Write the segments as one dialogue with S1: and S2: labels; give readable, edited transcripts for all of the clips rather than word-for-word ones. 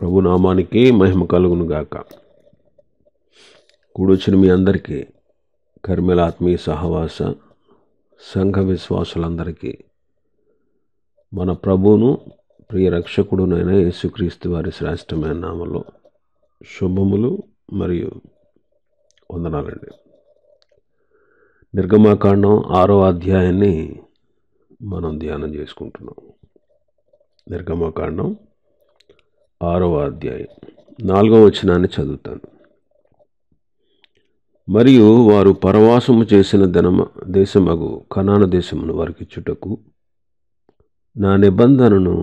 S1: ప్రభు నామానికి మహిమ కలుగును గాక. కూడొచ్చిన మీ అందరికీ కర్మెల ఆత్మీయ సహవాస సంఘ విశ్వాసులందరికీ మన ప్రభువును ప్రియ రక్షకుడునైన యేసుక్రీస్తు వారి శ్రేష్టమైన నామములో శుభములు మరియు వందనాలండి. నిర్గమాకాండం 6వ అధ్యాయాన్ని మనం ధ్యానం చేసుకుంటున్నాం. నిర్గమాకాండం 6వ అధ్యాయం 4వ వచనాన్ని చదువుతాను. మరియు వారు పరవాసము చేసిన దేశమగు కనాను దేశమును వారికిచ్చుటకు నా నిబంధనను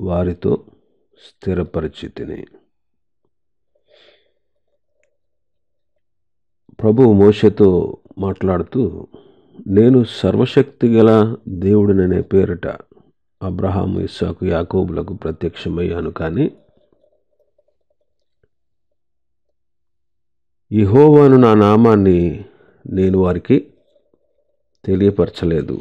S1: వారితో స్థిరపరిచితిని. ప్రభువు మోషేతో మాట్లాడుతూ, నేను సర్వశక్తి గల దేవుడిననే పేరిట అబ్రహాము, ఇస్సాకు, యాకోబులకు ప్రత్యక్షమయ్యాను, కానీ యెహోవాను నా నామాన్ని నేను వారికి తెలియపరచలేదు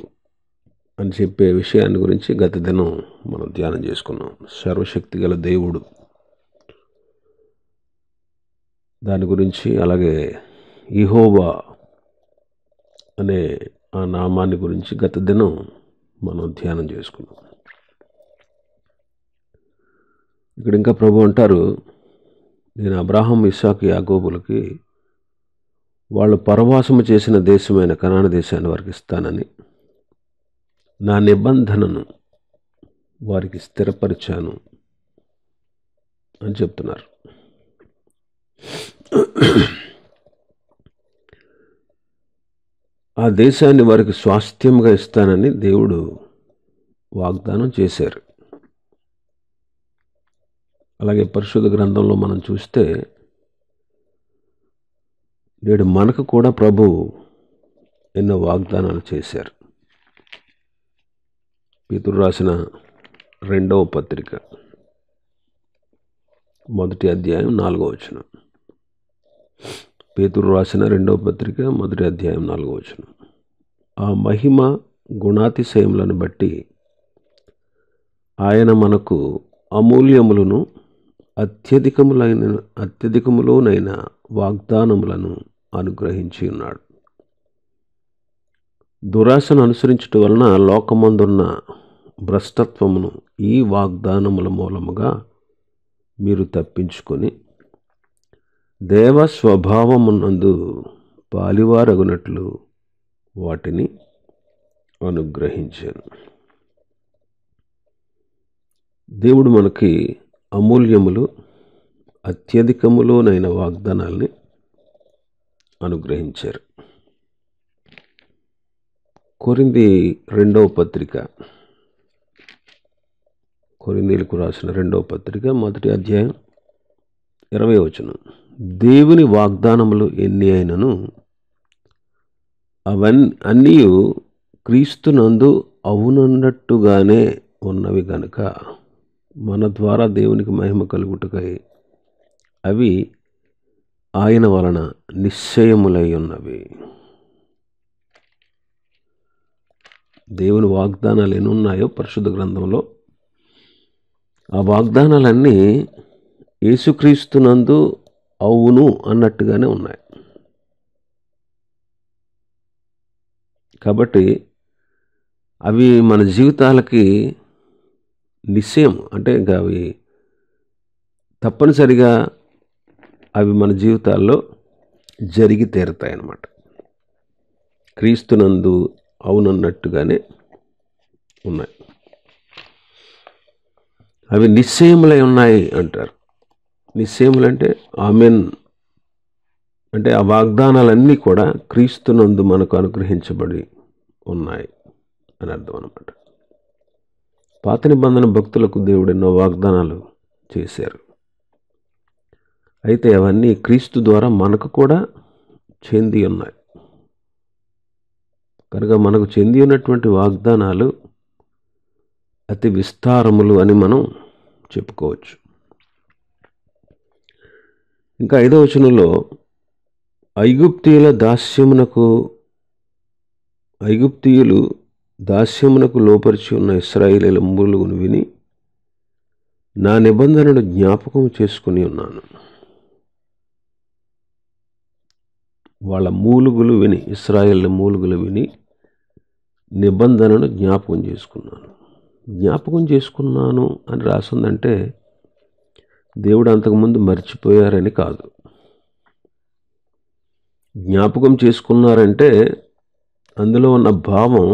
S1: అని చెప్పే విషయాన్ని గురించి గత దినం మనం ధ్యానం చేసుకున్నాం. సర్వశక్తి గల దేవుడు దాని గురించి, అలాగే యెహోవా అనే ఆ నామాన్ని గురించి గత దినం మనం ధ్యానం చేసుకున్నాం. ఇక్కడ ఇంకా ప్రభు అంటారు, నేను అబ్రహాం, ఇస్సాకు, యాకోబులకి వాళ్ళు పరవాసము చేసిన దేశమైన కనాను దేశాన్ని వారికి ఇస్తానని నా నిబంధనను వారికి స్థిరపరిచాను అని చెప్తున్నారు. ఆ దేశాన్ని వారికి స్వాస్థ్యంగా ఇస్తానని దేవుడు వాగ్దానం చేశారు. అలాగే పరిశుద్ధ గ్రంథంలో మనం చూస్తే నేడు మనకు కూడా ప్రభు ఎన్నో వాగ్దానాలు చేశారు. పేతురు రాసిన 2వ పత్రిక 1వ అధ్యాయం 4వ వచనం. పేతురు రాసిన 2వ పత్రిక 1వ అధ్యాయం 4వ వచనం. ఆ మహిమ గుణాతిశయములను బట్టి ఆయన మనకు అమూల్యములను అత్యధికములోనైన వాగ్దానములను అనుగ్రహించి ఉన్నాడు. దురాశను అనుసరించుట వలన లోకమందున్న భ్రష్టత్వమును ఈ వాగ్దానముల మూలముగా మీరు తప్పించుకొని దేవ స్వభావమునందు పాలివారగునట్లు వాటిని అనుగ్రహించాను. దేవుడు మనకి అమూల్యములు అత్యధికములోనైన వాగ్దానాల్ని అనుగ్రహించారు. కొరింథీ 2వ పత్రిక, కొరింథీలకు రాసిన 2వ పత్రిక 1వ అధ్యాయం 20వ వచనం. దేవుని వాగ్దానములు ఎన్ని అయినను అవన్నీ క్రీస్తునందు అవునన్నట్టుగానే ఉన్నవి గనుక మన ద్వారా దేవునికి మహిమ కలుగుటకై అవి ఆయన వలన నిశ్చయములై ఉన్నవి. దేవుని వాగ్దానాలు ఎన్ని ఉన్నాయో పరిశుద్ధ గ్రంథంలో ఆ వాగ్దానాలన్నీ యేసుక్రీస్తునందు అవును అన్నట్టుగానే ఉన్నాయి. కాబట్టి అవి మన జీవితాలకి నిశ్చయం, అంటే ఇంకా అవి తప్పనిసరిగా అవి మన జీవితాల్లో జరిగి తీరుతాయి అన్నమాట. క్రీస్తునందు అవునన్నట్టుగానే ఉన్నాయి. అవి నిశ్చయములై ఉన్నాయి అంటారు. నిశ్చయములంటే ఆమెన్, అంటే ఆ వాగ్దానాలన్నీ కూడా క్రీస్తునందు మనకు అనుగ్రహించబడి ఉన్నాయి అని అర్థం అన్నమాట. పాత నిబంధన భక్తులకు దేవుడు ఎన్నో వాగ్దానాలు చేశారు. అయితే అవన్నీ క్రీస్తు ద్వారా మనకు కూడా చెంది ఉన్నాయి. కనుక మనకు చెంది ఉన్నటువంటి వాగ్దానాలు అతి విస్తారములు అని మనం చెప్పుకోవచ్చు. ఇంకా 5వ వచనంలో ఐగుప్తీయులు దాస్యమునకు లోపరిచి ఉన్న ఇశ్రాయేలీయుల మూలుగును విని నా నిబంధనను జ్ఞాపకం చేసుకుని ఉన్నాను. వాళ్ళ మూలుగులు విని, ఇశ్రాయేలు మూలుగులు విని నిబంధనను జ్ఞాపకం చేసుకున్నాను. జ్ఞాపకం చేసుకున్నాను అని రాసిందంటే దేవుడు అంతకుముందు మర్చిపోయారని కాదు. జ్ఞాపకం చేసుకున్నారంటే అందులో ఉన్న భావం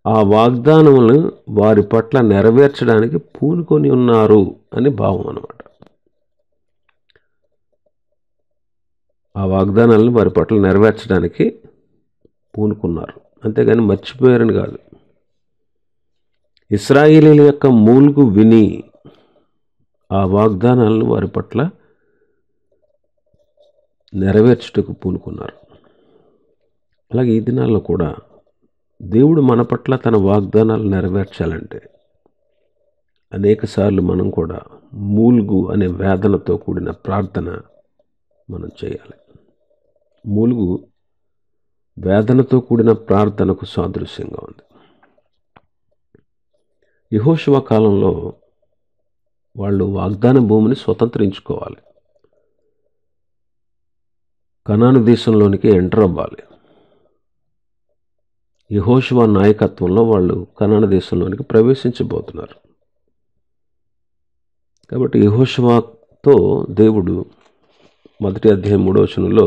S1: ఆ వాగ్దానములను వారి పట్ల నెరవేర్చడానికి పూనుకొని ఉన్నారు అని భావం అన్నమాట. ఆ వాగ్దానాలను వారి పట్ల నెరవేర్చడానికి పూనుకున్నారు, అంతేగాని మర్చిపోయారని కాదు. ఇశ్రాయేలీయుల యొక్క మూలుగు విని ఆ వాగ్దానాలను వారి పట్ల నెరవేర్చుటకు పూనుకున్నారు. అలాగే ఈ దినాల్లో కూడా దేవుడు మన పట్ల తన వాగ్దానాలు నెరవేర్చాలంటే అనేకసార్లు మనం కూడా మూలుగు అనే వేదనతో కూడిన ప్రార్థన మనం చేయాలి. మూలుగు వేదనతో కూడిన ప్రార్థనకు సాదృశ్యంగా ఉంది. యెహోషువ కాలంలో వాళ్ళు వాగ్దాన భూమిని స్వతంత్రించుకోవాలి, కనాను దేశంలోనికి ఎంటర్ అవ్వాలి. యెహోషువ నాయకత్వంలో వాళ్ళు కనాను దేశంలోనికి ప్రవేశించబోతున్నారు. కాబట్టి యెహోషువతో దేవుడు 1 అధ్యాయం 3వ వచనంలో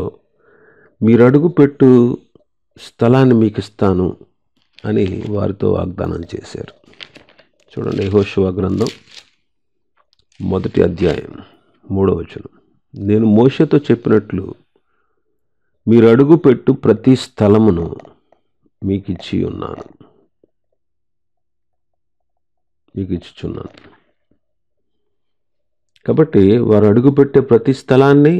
S1: మీరు అడుగుపెట్టు స్థలాన్ని మీకు ఇస్తాను అని వారితో వాగ్దానం చేశారు. చూడండి, యెహోషువ గ్రంథం 1 అధ్యాయం 3వ వచనం. నేను మోషేతో చెప్పినట్లు మీరు అడుగుపెట్టు ప్రతి స్థలమును మీకు ఇచ్చుచున్నాను. కాబట్టి వారు అడుగుపెట్టే ప్రతి స్థలాన్ని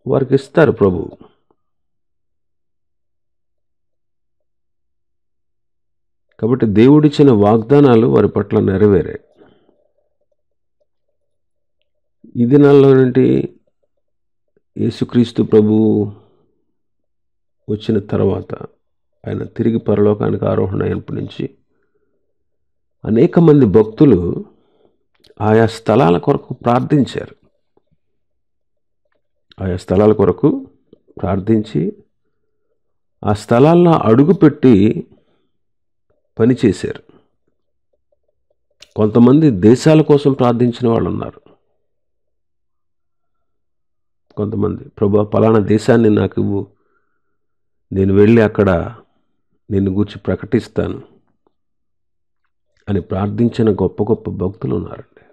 S1: వారికి ఇస్తారు ప్రభు. కాబట్టి దేవుడిచ్చిన వాగ్దానాలు వారి పట్ల నెరవేరాయి. ఈ దినాల్లో నుండి యేసుక్రీస్తు ప్రభు వచ్చిన తర్వాత, ఆయన తిరిగి పరలోకానికి ఆరోహణ అయినప్పటి నుంచి అనేక మంది భక్తులు ఆయా స్థలాల కొరకు ప్రార్థించారు. ఆయా స్థలాల కొరకు ప్రార్థించి ఆ స్థలాల్లో అడుగుపెట్టి పనిచేశారు. కొంతమంది దేశాల కోసం ప్రార్థించిన వాళ్ళు ఉన్నారు. కొంతమంది ప్రభు పలానా దేశాన్ని నాకు ఇవ్వు, నేను వెళ్ళి అక్కడ నిన్ను గూర్చి ప్రకటిస్తాను అని ప్రార్థించిన గొప్ప గొప్ప భక్తులు ఉన్నారండి.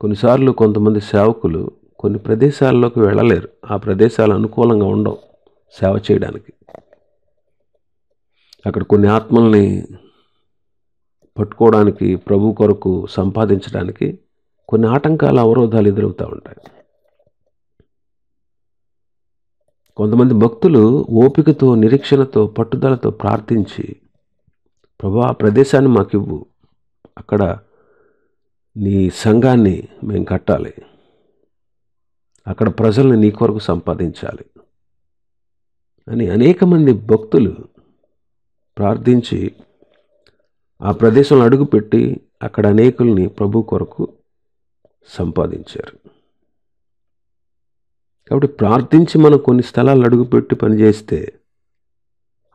S1: కొన్నిసార్లు కొంతమంది సేవకులు కొన్ని ప్రదేశాల్లోకి వెళ్ళలేరు, ఆ ప్రదేశాలు అనుకూలంగా ఉండవు సేవ చేయడానికి. అక్కడ కొన్ని ఆత్మల్ని పట్టుకోవడానికి, ప్రభు కొరకు సంపాదించడానికి కొన్ని ఆటంకాలు, అవరోధాలు ఎదురవుతూ ఉంటాయి. కొంతమంది భక్తులు ఓపికతో, నిరీక్షణతో, పట్టుదలతో ప్రార్థించి ప్రభు ఆ ప్రదేశాన్ని మాకు ఇవ్వు, అక్కడ నీ సంఘాన్ని మేము కట్టాలి, అక్కడ ప్రజల్ని నీ కొరకు సంపాదించాలి అని అనేక మంది భక్తులు ప్రార్థించి ఆ ప్రదేశంలో అడుగుపెట్టి అక్కడ అనేకుల్ని ప్రభు కొరకు సంపాదించారు. కాబట్టి ప్రార్థించి మనం కొన్ని స్థలాలు అడుగుపెట్టి పనిచేస్తే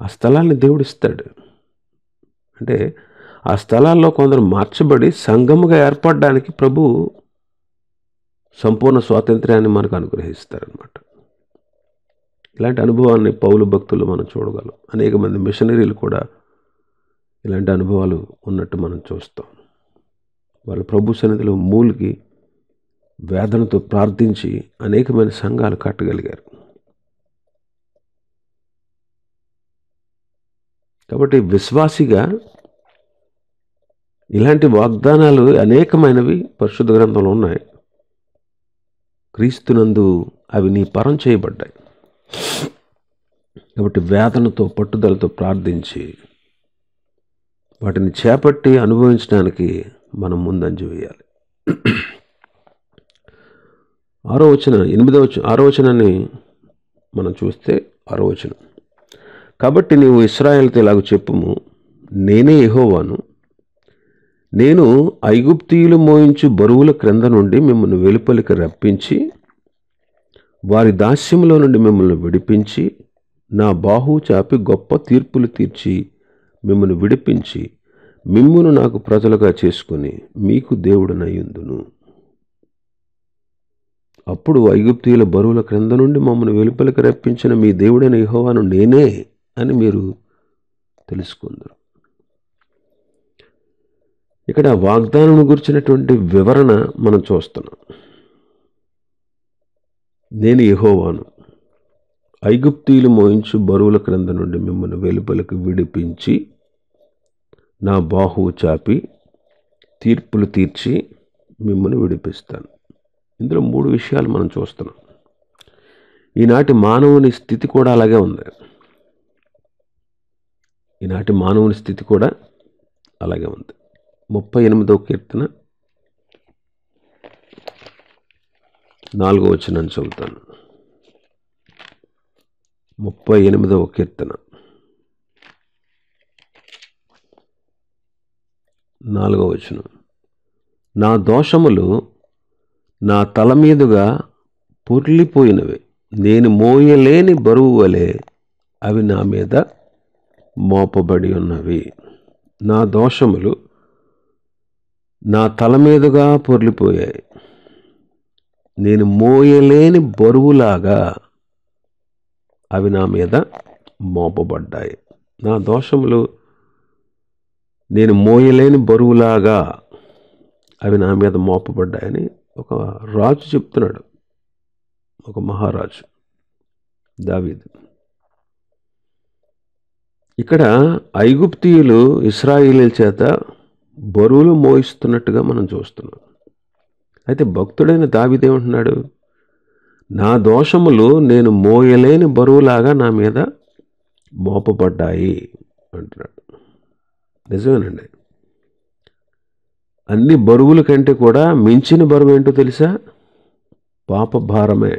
S1: ఆ స్థలాన్ని దేవుడు ఇస్తాడు. అంటే ఆ స్థలాల్లో కొందరు మార్చబడి సంఘముగా ఏర్పడడానికి ప్రభు సంపూర్ణ స్వాతంత్ర్యాన్ని మనకు అనుగ్రహిస్తారనమాట. ఇలాంటి అనుభవాన్ని పౌలు భక్తులు మనం చూడగలం. అనేక మంది మిషనరీలు కూడా ఇలాంటి అనుభవాలు ఉన్నట్టు మనం చూస్తాం. వాళ్ళు ప్రభు సన్నిధిలో మూలిగి వేదనతో ప్రార్థించి అనేకమైన సంఘాలు కట్టగలిగారు. కాబట్టి విశ్వాసిగా ఇలాంటి వాగ్దానాలు అనేకమైనవి పరిశుద్ధ గ్రంథంలో ఉన్నాయి. క్రీస్తునందు అవి నీ పరం చేయబడ్డాయి. కాబట్టి వేదనతో, పట్టుదలతో ప్రార్థించి వాటిని చేపట్టి అనుభవించడానికి మనం ముందంజ వేయాలి. 6వ వచనాన్ని మనం చూస్తే 6వ వచనం. కాబట్టి నీవు ఇశ్రాయేలుతో ఇలాగ చెప్పుము, నేనే యెహోవాను, నేను ఐగుప్తీయులు మోయించు బరువుల క్రింద నుండి మిమ్మల్ని వెలుపలికి రప్పించి వారి దాస్యంలో నుండి మిమ్మల్ని విడిపించి నా బాహు చాపి గొప్ప తీర్పులు తీర్చి మిమ్మల్ని విడిపించి మిమ్మును నాకు ప్రజలుగా చేసుకుని మీకు దేవుడనయ్యుందును. అప్పుడు ఐగుప్తీయుల బరువుల క్రింద నుండి మమ్మల్ని వెలుపలికి రప్పించిన మీ దేవుడైన యెహోవాను నేనే అని మీరు తెలుసుకుందరు. ఇక్కడ వాగ్దానం గురించినటువంటి వివరణ మనం చూస్తున్నాం. నేను యెహోవాను, ఐగుప్తీయులు మోయించు బరువుల క్రింద నుండి మిమ్మల్ని వెలుపలికి విడిపించి నా బాహువు చాపి తీర్పులు తీర్చి మిమ్మల్ని విడిపిస్తాను. ఇందులో 3 విషయాలు మనం చూస్తున్నాం. ఈనాటి మానవుని స్థితి కూడా అలాగే ఉంది. ఈనాటి మానవుని స్థితి కూడా అలాగే ఉంది. 38వ కీర్తన 4వ వచనం చదువుతాను. 38వ కీర్తన 4వ వచనం. నా దోషములు నా తల మీదుగా పొర్లిపోయినవి, నేను మోయలేని బరువు వలె అవి నా మీద మోపబడి ఉన్నవి. నా దోషములు నా తల మీదుగా పొర్లిపోయాయి, నేను మోయలేని బరువులాగా అవి నా మీద మోపబడ్డాయి. నా దోషములు నేను మోయలేని బరువులాగా అవి నా మీద మోపబడ్డాయని ఒక రాజు చెప్తున్నాడు, ఒక మహారాజు దావీదు. ఇక్కడ ఐగుప్తీయులు ఇశ్రాయేలీయుల చేత బరువులు మోయిస్తున్నట్టుగా మనం చూస్తున్నాం. అయితే భక్తుడైన దావీదు ఏమంటున్నాడు? నా దోషములు నేను మోయలేని బరువులాగా నా మీద మోపబడ్డాయి అంటున్నాడు. నిజమేనండి. అన్ని బరువుల కంటే కూడా మించిన బరువు ఏంటో తెలుసా? పాప భారమే.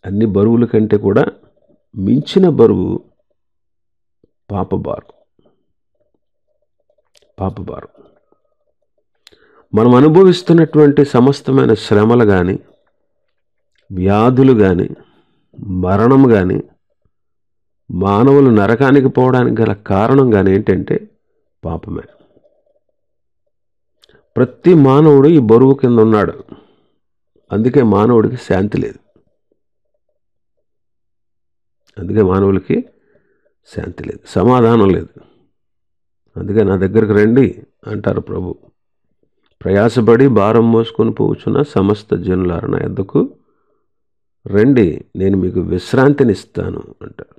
S1: అన్ని బరువుల కంటే కూడా మించిన బరువు పాపభారం. పాపభారం. మనం అనుభవిస్తున్నటువంటి సమస్తమైన శ్రమలు కానీ, వ్యాధులు కానీ, మరణం కానీ, మానవులు నరకానికి పోవడానికి గల కారణం కానీ ఏంటంటే పాపమే. ప్రతి మానవుడు ఈ బరువు కింద ఉన్నాడు. అందుకే మానవుడికి శాంతి లేదు. అందుకే మానవులకి శాంతి లేదు, సమాధానం లేదు. అందుకే నా దగ్గరికి రండి అంటారు ప్రభు. ప్రయాసపడి భారం మోసుకొని పోవచ్చున్న సమస్త జనులారా నా యొద్దకు రండి, నేను మీకు విశ్రాంతినిస్తాను అంటారు.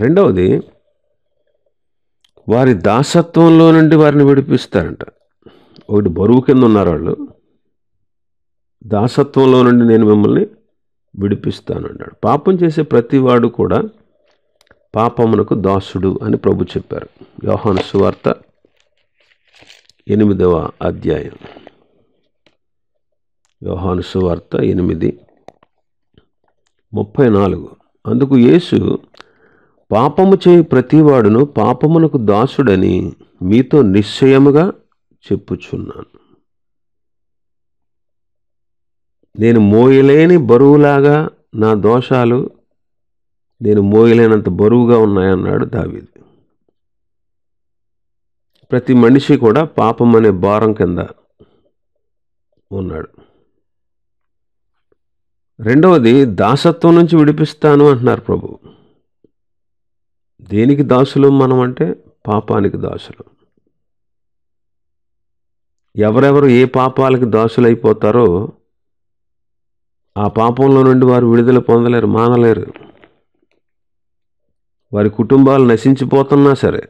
S1: రెండవది, వారి దాసత్వంలో నుండి వారిని విడిపిస్తారంట. ఒకటి బరువు కింద ఉన్నారు వాళ్ళు, దాసత్వంలో నుండి నేను మిమ్మల్ని విడిపిస్తాను అన్నాడు. పాపం చేసే ప్రతివాడు కూడా పాపమునకు దాసుడు అని ప్రభు చెప్పారు. యోహాను సువార్త 8వ అధ్యాయం. యోహాను సువార్త 8:34. అందుకు యేసు, పాపము చేయి ప్రతివాడును పాపమునకు దాసుడని మీతో నిశ్చయముగా చెప్పుచున్నాను. నేను మోయలేని బరువులాగా నా దోషాలు నేను మోయలేనంత బరువుగా ఉన్నాయన్నాడు దావీదు. ప్రతి మనిషి కూడా పాపం అనే భారం కింద ఉన్నాడు. రెండవది, దాసత్వం నుంచి విడిపిస్తాను అంటున్నారు ప్రభు. దేనికి దాసులు మనం అంటే పాపానికి దాసులు. ఎవరెవరు ఏ పాపాలకి దాసులైపోతారో ఆ పాపంలో నుండి వారు విడుదల పొందలేరు, మానలేరు. వారి కుటుంబాలు నశించిపోతున్నా సరే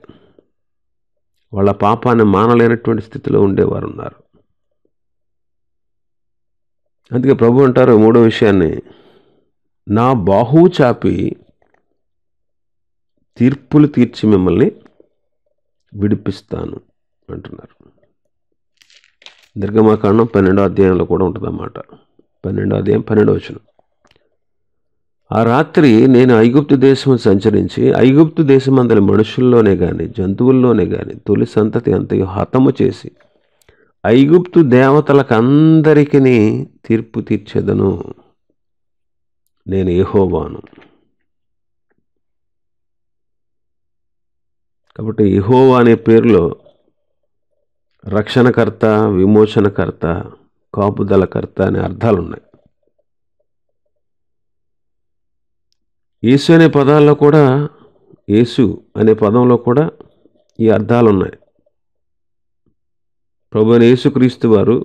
S1: వాళ్ళ పాపాన్ని మానలేనటువంటి స్థితిలో ఉండేవారు ఉన్నారు. అందుకే ప్రభు అంటారు 3వ విషయాన్ని, నా బాహువు చాపి తీర్పులు తీర్చి మిమ్మల్ని విడిపిస్తాను అంటున్నారు. నిర్గమాకాండం 12వ అధ్యాయంలో కూడా ఉంటుంది అన్నమాట. 12వ అధ్యాయం 12వ వచనం. ఆ రాత్రి నేను ఐగుప్తు దేశము సంచరించి ఐగుప్తు దేశమందలి మనుషుల్లోనే గాని జంతువుల్లోనే గాని తొలి సంతతి అంతయు హతము చేసి ఐగుప్తు దేవతలకందరికీ తీర్పు తీర్చెదను. నేను యెహోవాను. కాబట్టి యెహోవా అనే పేరులో రక్షణకర్త, విమోచనకర్త, కాపుదలకర్త అనే అర్థాలు ఉన్నాయి. యేసు అనే పదాల్లో కూడా, యేసు అనే పదంలో కూడా ఈ అర్థాలు ఉన్నాయి. ప్రభువైన యేసుక్రీస్తు వారు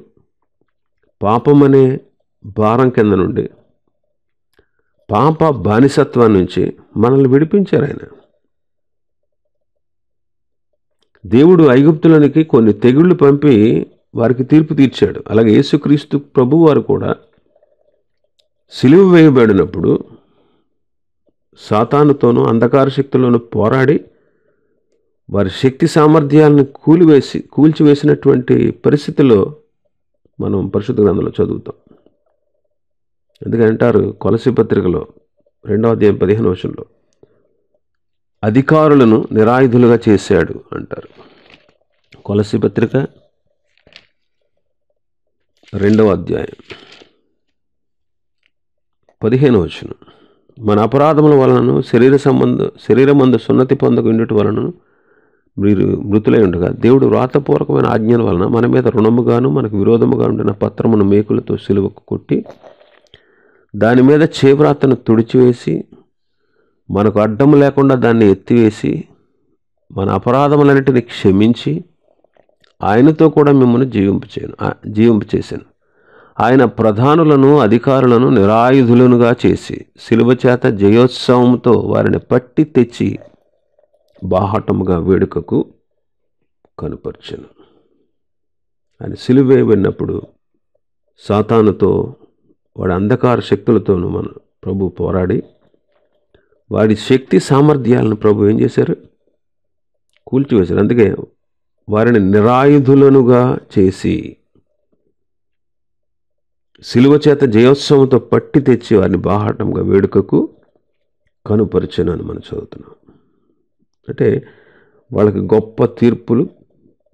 S1: పాపం అనే భారం కింద నుండి, పాప బానిసత్వం నుంచి మనల్ని విడిపించారు ఆయన. దేవుడు ఐగుప్తులోనికి కొన్ని తెగుళ్ళు పంపి వారికి తీర్పు తీర్చాడు. అలాగే యేసుక్రీస్తు ప్రభు వారు కూడా సిలువ వేయబడినప్పుడు సాతానుతోనూ అంధకార శక్తులను పోరాడి వారి శక్తి సామర్థ్యాలను కూల్చివేసినటువంటి పరిస్థితిలో మనం పరిశుద్ధ గ్రంథంలో చదువుతాం. ఎందుకంటారు కొలసీ పత్రికలో 2వ అధ్యాయం 15వ వచనంలో అధికారులను నిరాయుధులుగా చేశాడు అంటారు. కొలసీ పత్రిక 2వ అధ్యాయం 15వ వచనం, మన అపరాధముల వలనను శరీరమందు సున్నతి పొందకుండుట వలనను మీరు మృతులై ఉండగా దేవుడు వ్రాతపూర్వకమైన ఆజ్ఞల వలన మన మీద రుణముగాను మనకు విరోధముగా ఉండిన పత్రమును మేకులతో సిలువకు కొట్టి దాని మీద చేవ్రాతను తుడిచివేసి మనకు అడ్డము లేకుండా దాన్ని ఎత్తివేసి మన అపరాధములన్నిటిని క్షమించి ఆయనతో కూడా మిమ్మల్ని జీవింపచేశాను. ఆయన ప్రధానులను అధికారులను నిరాయుధులనుగా చేసి సిలువ చేత జయోత్సవంతో వారిని పట్టి తెచ్చి బాహాటముగా వేడుకకు కనుపర్చెను. ఆయన సిలువ వేయబడినప్పుడు సాతానుతో వాడి అంధకార శక్తులతోనూ మన ప్రభు పోరాడి వాడి శక్తి సామర్థ్యాలను ప్రభు ఏం చేశారు? కూల్చివేశారు. అందుకే వారిని నిరాయుధులనుగా చేసి సిలువ చేత జయోత్సవంతో పట్టి తెచ్చి వారిని బాహాటంగా వేడుకకు కనుపరిచెను అని మనం చదువుతున్నాం. అంటే వాళ్ళకి గొప్ప తీర్పులు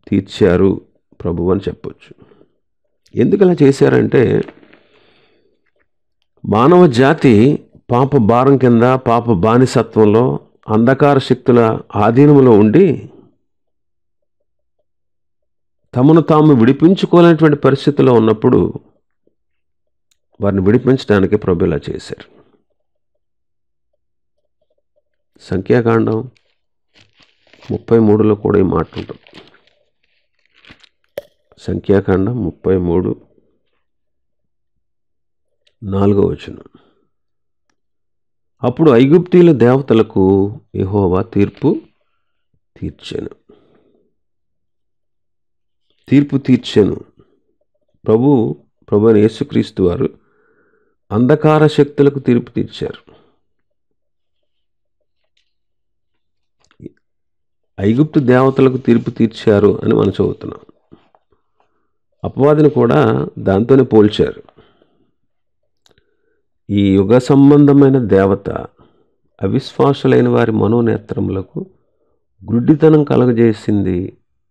S1: తీర్చారు ప్రభు అని చెప్పొచ్చు. ఎందుకు అలా చేశారంటే మానవ జాతి పాప భారం కింద, పాప బానిసత్వంలో, అంధకార శక్తుల ఆధీనంలో ఉండి తమను తాము విడిపించుకోలేనటువంటి పరిస్థితిలో ఉన్నప్పుడు వారిని విడిపించడానికి ప్రభు ఇలా చేశారు. సంఖ్యాకాండం 33లో కూడా ఈ మాట ఉంటుంది. సంఖ్యాకాండం 33 4వ వచనం, అప్పుడు ఐగుప్తీయుల దేవతలకు యెహోవా తీర్పు తీర్చెను. ప్రభు అయిన యేసుక్రీస్తు వారు అంధకార శక్తులకు తీర్పు తీర్చారు. ఐగుప్తు దేవతలకు తీర్పు తీర్చారు అని మనం చదువుతున్నాం. అపవాదిని కూడా దాంతోనే పోల్చారు. ఈ యుగ సంబంధమైన దేవత అవిశ్వాసులైన వారి మనోనేత్రములకు గుడ్డితనం కలగజేసింది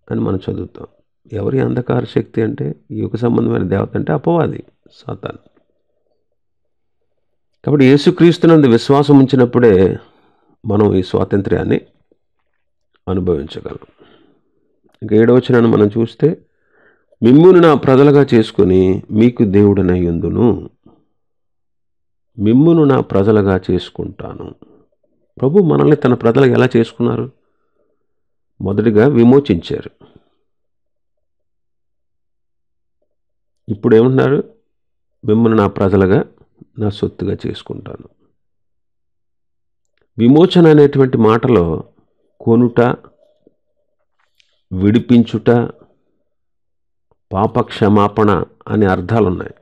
S1: అని మనం చదువుతాం. ఎవరి అంధకార శక్తి అంటే ఈ యుగ సంబంధమైన దేవత అంటే అపవాది, సాతాను. కాబట్టి యేసుక్రీస్తునందు విశ్వాసం ఉంచినప్పుడే మనం ఈ స్వాతంత్ర్యాన్ని అనుభవించగలం. ఇంకా 7వ వచనాన్ని మనం చూస్తే, మిమ్మును నా ప్రజలుగా చేసుకుని మీకు దేవుడనై యుందును. మిమ్మును నా ప్రజలుగా చేసుకుంటాను. ప్రభు మనల్ని తన ప్రజలుగా ఎలా చేసుకున్నారు? మొదటిగా విమోచించారు. ఇప్పుడు ఏమంటున్నారు? మిమ్మల్ని నా ప్రజలుగా, నా సొత్తుగా చేసుకుంటాను. విమోచన అనేటువంటి మాటలో కొనుట, విడిపించుట, పాప క్షమాపణ అనే అర్థాలు ఉన్నాయి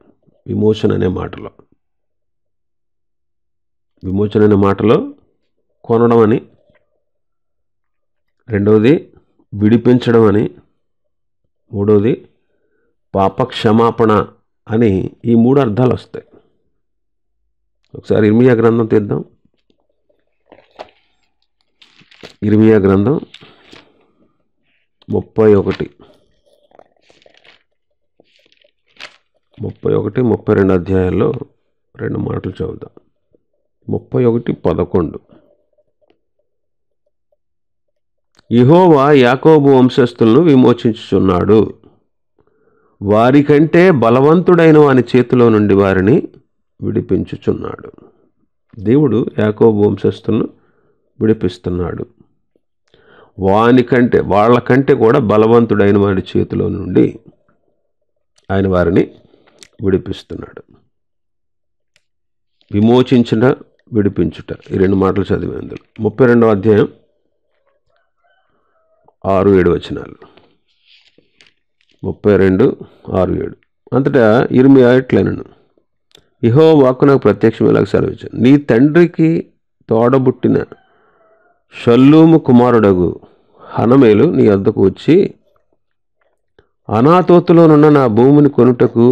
S1: విమోచన అనే మాటలో. విమోచన అనే మాటలో కొనడం అని, రెండవది విడిపించడం అని, మూడవది పాప క్షమాపణ అని ఈ 3 అర్థాలు వస్తాయి. ఒకసారి ఇర్మియా గ్రంథం తీద్దాం. ఇర్మియా గ్రంథం 31, 32 అధ్యాయాల్లో 2 మాటలు చదువుదాం. 31:11. యెహోవా యాకోబు వంశస్థులను విమోచించుచున్నాడు, వారికంటే బలవంతుడైన వాని చేతిలో నుండి వారిని విడిపించుచున్నాడు. దేవుడు యాకోబు వంశస్థులను విడిపిస్తున్నాడు. వాళ్ళకంటే కూడా బలవంతుడైన వాడి చేతిలో నుండి ఆయన వారిని విడిపిస్తున్నాడు. విమోచించుట, విడిపించుట, ఈ 2 మాటలు చదివే అందులో 32వ అధ్యాయం 6-7 వచనాలు. 32:6-7. అంతటా ఇర్మియా ఇట్లనెను, యెహోవా వాక్కు నాకు ప్రత్యక్షమేలాగా సెలవిచ్చాను, నీ తండ్రికి తోడబుట్టిన షల్లూము కుమారుడగు హనమేలు నీ వద్దకు వచ్చి, అనాతోతులోనున్న నా భూమిని కొనుటకు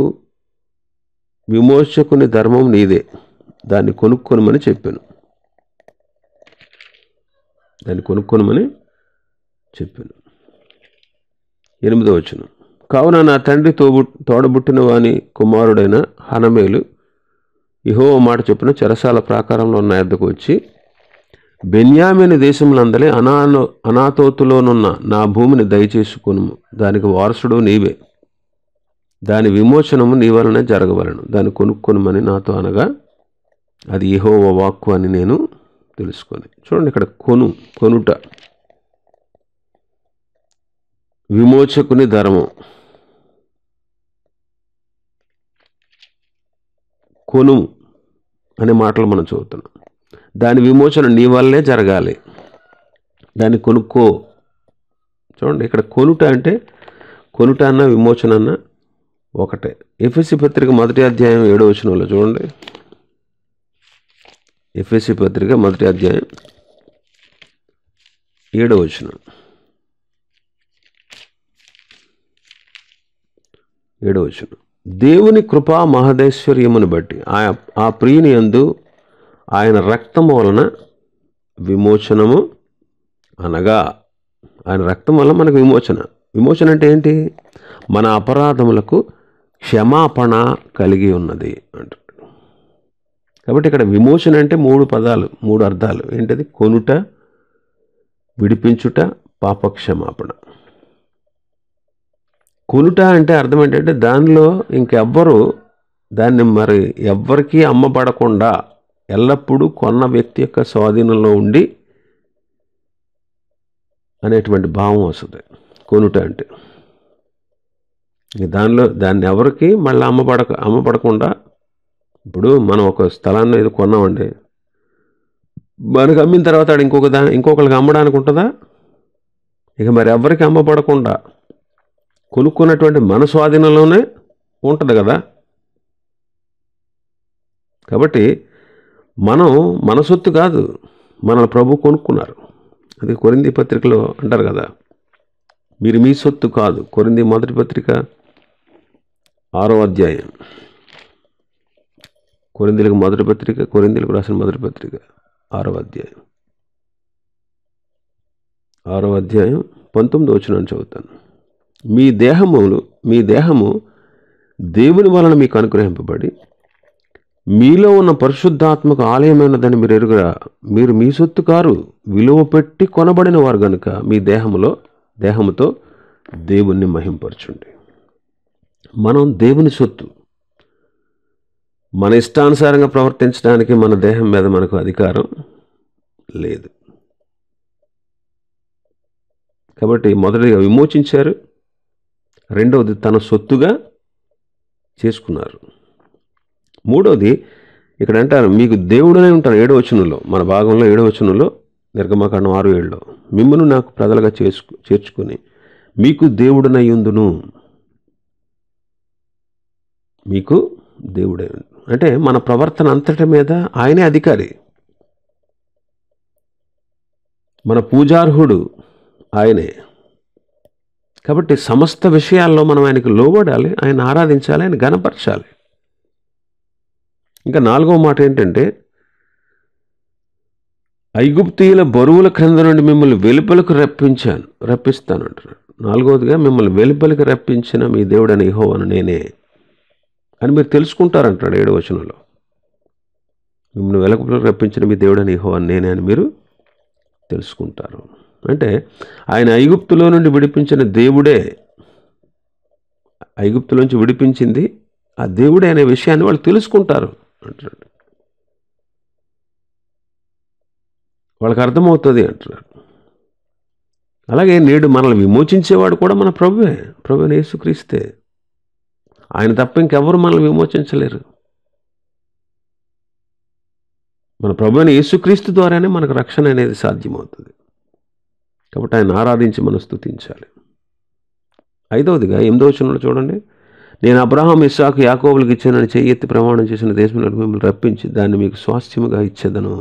S1: విమోచకుని ధర్మం నీదే, దాన్ని కొనుక్కొనమని చెప్పాను. 8వ వచనం. కావున నా తండ్రి తోడబుట్టిన వాని కుమారుడైన హనమేలు యెహోవా మాట చొప్పున చెరసాల ప్రాకారంలో నా యొద్దకు వచ్చి, బెన్యామీను దేశములందలి అనాతోతులోనున్న నా భూమిని దయచేసుకొను, దానికి వారసుడు నీవే, దాని విమోచనము నీ వలనే జరగవలను, దాన్ని కొనుక్కొనుమని నాతో అనగా, అది యెహోవా వాక్కు అని నేను తెలుసుకొని. చూడండి, ఇక్కడ కొనుట, విమోచకుని ధర్మం, కొను అనే మాటలు మనం చదువుతున్నాం. దాని విమోచన నీ వల్లే జరగాలి, దాన్ని కొనుక్కో. చూడండి, ఇక్కడ కొనుట అంటే కొనుట అన్న విమోచన అన్న ఒకటే. ఎఫెసీ పత్రిక 1వ అధ్యాయం 7వ వచనంలో చూడండి. ఎఫెసీ పత్రిక 1వ అధ్యాయం 7వ వచనం. 7వ వచనం. దేవుని కృపా మహదైశ్వర్యమును బట్టి ఆ ప్రియుని యందు ఆయన రక్తము వలన విమోచనము, అనగా ఆయన రక్తం వలన మనకు విమోచన. విమోచన అంటే ఏంటి? మన అపరాధములకు క్షమాపణ కలిగి ఉన్నది అంటాడు. కాబట్టి ఇక్కడ విమోచన అంటే 3 అర్థాలు. ఏంటది? కొనుట, విడిపించుట, పాపక్షమాపణ. కొనుట అంటే అర్థం ఏంటంటే దానిలో ఇంకెవ్వరు దాన్ని ఎవ్వరికీ అమ్మబడకుండా ఎల్లప్పుడూ కొన్న వ్యక్తి యొక్క స్వాధీనంలో ఉండి అనేటువంటి భావం వస్తుంది కొనుట అంటే. దాన్ని ఎవరికి మళ్ళీ అమ్మబడకుండా, ఇప్పుడు మనం ఒక స్థలాన్ని ఏదో కొన్నామండి, మనకు అమ్మిన తర్వాత ఇంకొకరికి అమ్మడానికి ఉంటుందా? ఇక మరి ఎవరికి అమ్మబడకుండా కొనుక్కున్నటువంటి మన స్వాధీనంలోనే ఉంటుంది కదా. కాబట్టి మన సొత్తు కాదు, మన ప్రభు కొనుక్కున్నారు. అది కొరింథీ పత్రికలో అంటారు కదా, మీరు మీ సొత్తు కాదు. కొరింథీ మొదటి పత్రిక 6వ అధ్యాయం, కొరింథీలకు రాసిన మొదటి పత్రిక 6వ అధ్యాయం 19వ వచనం చదువుతాను. మీ దేహము దేవుని వలన మీకు అనుగ్రహింపబడి మీలో ఉన్న పరిశుద్ధాత్మకు ఆలయమైనదని మీరు ఎరుగురా. మీరు మీ సొత్తు కారు, విలువ పెట్టి కొనబడిన వారు గనుక మీ దేహముతో దేవుణ్ణి మహింపరచుండి. మనం దేవుని సొత్తు. మన ఇష్టానుసారంగా ప్రవర్తించడానికి మన దేహం మీద మనకు అధికారం లేదు. కాబట్టి మొదటిగా విమోచించారు, రెండవది తన సొత్తుగా చేసుకున్నారు, మూడవది ఇక్కడ అంటారు మీకు దేవుడనే ఉంటారు. 7వ వచనంలో, మన భాగంలో 7వ వచనంలో, నిర్గమకాండం 6:7లో, మిమ్మును నాకు ప్రజలుగా చేర్చుకుని మీకు దేవుడనై ఉందును. మీకు దేవుడై ఉండు అంటే మన ప్రవర్తన అంతటి మీద ఆయనే అధికారి. మన పూజార్హుడు ఆయనే. కాబట్టి సమస్త విషయాల్లో మనం ఆయనకు లోబడాలి, ఆయన ఆరాధించాలి, ఆయన ఘనపరచాలి. ఇంకా 4వ మాట ఏంటంటే, ఐగుప్తీయుల బరువుల క్రింద నుండి మిమ్మల్ని వెలుపలకు రప్పిస్తాను అంటున్నాడు. 4వదిగా, మిమ్మల్ని వెలుపలికి రప్పించిన మీ దేవుడని యెహోవాను నేనే అని మీరు తెలుసుకుంటారంటాడు 7వ వచనంలో. మిమ్మల్ని వెలుపలకు రప్పించిన మీ దేవుడని యెహోవాను నేనే అని మీరు తెలుసుకుంటారు. అంటే ఆయన ఐగుప్తులో నుండి విడిపించిన దేవుడే, ఐగుప్తులోంచి విడిపించింది ఆ దేవుడే అనే విషయాన్ని వాళ్ళు తెలుసుకుంటారు అంటున్నాడు. వాళ్ళకి అర్థమవుతుంది అంటున్నాడు. అలాగే నేడు మనల్ని విమోచించేవాడు కూడా మన ప్రభువే, ప్రభువైన యేసుక్రీస్తే. ఆయన తప్ప ఇంకెవరు మనల్ని విమోచించలేరు. మన ప్రభువైన యేసుక్రీస్తు ద్వారానే మనకు రక్షణ అనేది సాధ్యమవుతుంది. కాబట్టి ఆయన ఆరాధించి మనం స్తుతించాలి. 5వదిగా 8వ వచనంలో చూడండి, నేను అబ్రహాం, ఇస్సాకు, యాకోబులకు ఇచ్చానని చెయ్యెత్తి ప్రమాణం చేసిన దేశంలో మిమ్మల్ని రప్పించి దాన్ని మీకు స్వాస్థ్యముగా ఇచ్చేదను.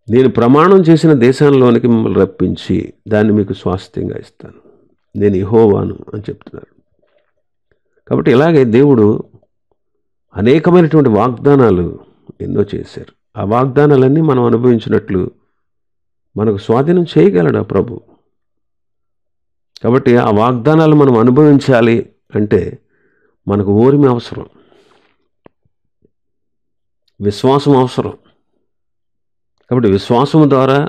S1: నేను ప్రమాణం చేసిన దేశంలోనికి మిమ్మల్ని రప్పించి దాన్ని మీకు స్వాస్థ్యంగా ఇస్తాను, నేను యెహోవాను అని చెప్తున్నారు. కాబట్టి ఇలాగే దేవుడు అనేకమైనటువంటి వాగ్దానాలు ఎన్నో చేశారు. ఆ వాగ్దానాలన్నీ మనం అనుభవించినట్లు మనకు స్వాధీనం చేయగలడు ఆ ప్రభు. కాబట్టి ఆ వాగ్దానాలు మనం అనుభవించాలి అంటే మనకు ఓర్మి అవసరం, విశ్వాసం అవసరం. కాబట్టి విశ్వాసము ద్వారా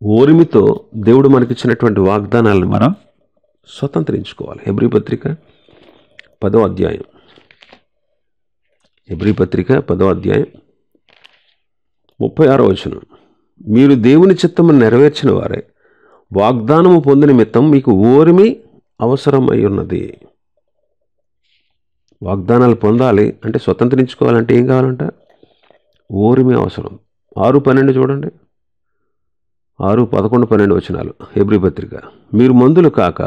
S1: ఓర్మితో దేవుడు మనకిచ్చినటువంటి వాగ్దానాలను మనం స్వతంత్రించుకోవాలి. హెబ్రీ పత్రిక 10వ అధ్యాయం, హెబ్రీ పత్రిక 10వ అధ్యాయం 36వ వచనం, మీరు దేవుని చిత్తమును నెరవేర్చిన వారే వాగ్దానము పొందిన నిమిత్తం మీకు ఓర్మి అవసరమై ఉన్నది. వాగ్దానాలు పొందాలి అంటే, స్వతంత్రించుకోవాలంటే ఏం కావాలంట? ఓర్మి అవసరం. 6:12 చూడండి, 6, 11, 12 వచనాలు హెబ్రీ పత్రిక. మీరు మందులు కాక